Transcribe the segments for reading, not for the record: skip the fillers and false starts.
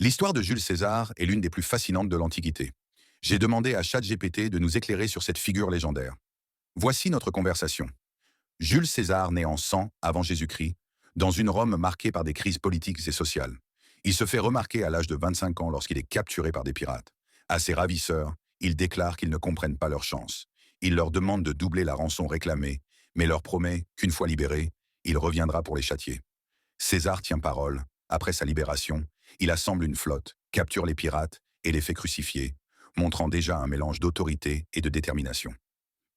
L'histoire de Jules César est l'une des plus fascinantes de l'Antiquité. J'ai demandé à ChatGPT de nous éclairer sur cette figure légendaire. Voici notre conversation. Jules César naît en 100 avant Jésus-Christ, dans une Rome marquée par des crises politiques et sociales. Il se fait remarquer à l'âge de 25 ans lorsqu'il est capturé par des pirates. À ses ravisseurs, il déclare qu'ils ne comprennent pas leur chance. Il leur demande de doubler la rançon réclamée, mais leur promet qu'une fois libéré, il reviendra pour les châtier. César tient parole. Après sa libération, il assemble une flotte, capture les pirates et les fait crucifier, montrant déjà un mélange d'autorité et de détermination.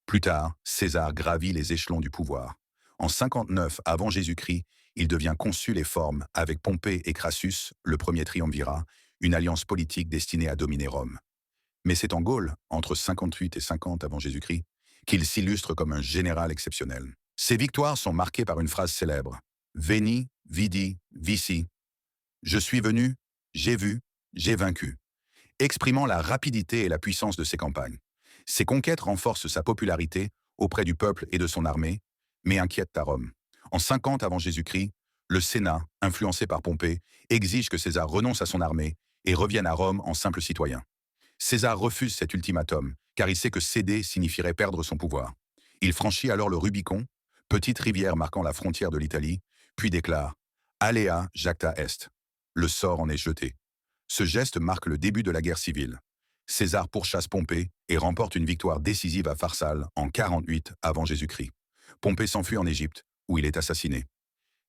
Plus tard, César gravit les échelons du pouvoir. En 59 avant Jésus-Christ, il devient consul et forme, avec Pompée et Crassus, le premier triumvirat, une alliance politique destinée à dominer Rome. Mais c'est en Gaule, entre 58 et 50 avant Jésus-Christ, qu'il s'illustre comme un général exceptionnel. Ses victoires sont marquées par une phrase célèbre: Veni, vidi, vici. Je suis venu, j'ai vu, j'ai vaincu, exprimant la rapidité et la puissance de ses campagnes. Ses conquêtes renforcent sa popularité auprès du peuple et de son armée, mais inquiètent à Rome. En 50 avant Jésus-Christ, le Sénat, influencé par Pompée, exige que César renonce à son armée et revienne à Rome en simple citoyen. César refuse cet ultimatum, car il sait que céder signifierait perdre son pouvoir. Il franchit alors le Rubicon, petite rivière marquant la frontière de l'Italie, puis déclare: Alea jacta est. Le sort en est jeté. Ce geste marque le début de la guerre civile. César pourchasse Pompée et remporte une victoire décisive à Pharsale en 48 avant Jésus-Christ. Pompée s'enfuit en Égypte, où il est assassiné.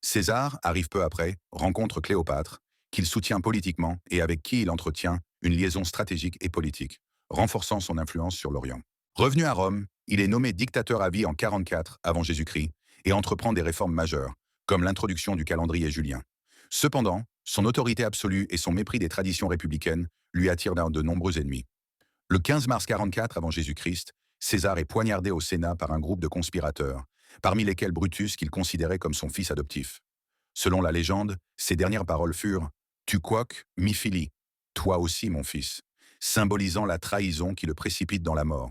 César arrive peu après, rencontre Cléopâtre, qu'il soutient politiquement et avec qui il entretient une liaison stratégique et politique, renforçant son influence sur l'Orient. Revenu à Rome, il est nommé dictateur à vie en 44 avant Jésus-Christ et entreprend des réformes majeures, comme l'introduction du calendrier julien. Cependant, son autorité absolue et son mépris des traditions républicaines lui attirent de nombreux ennemis. Le 15 mars 44 avant Jésus-Christ, César est poignardé au Sénat par un groupe de conspirateurs, parmi lesquels Brutus qu'il considérait comme son fils adoptif. Selon la légende, ses dernières paroles furent: Tu quoque, mi fili, toi aussi mon fils, symbolisant la trahison qui le précipite dans la mort.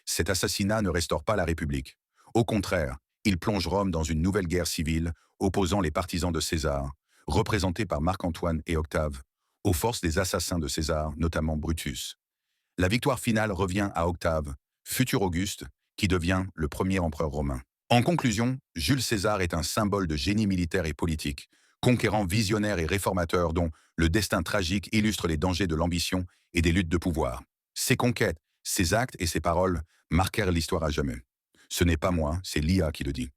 Cet assassinat ne restaure pas la République. Au contraire, il plonge Rome dans une nouvelle guerre civile, opposant les partisans de César, représentés par Marc-Antoine et Octave, aux forces des assassins de César, notamment Brutus. La victoire finale revient à Octave, futur Auguste, qui devient le premier empereur romain. En conclusion, Jules César est un symbole de génie militaire et politique, conquérant visionnaire et réformateur dont le destin tragique illustre les dangers de l'ambition et des luttes de pouvoir. Ses conquêtes, ses actes et ses paroles marquèrent l'histoire à jamais. Ce n'est pas moi, c'est l'IA qui le dit.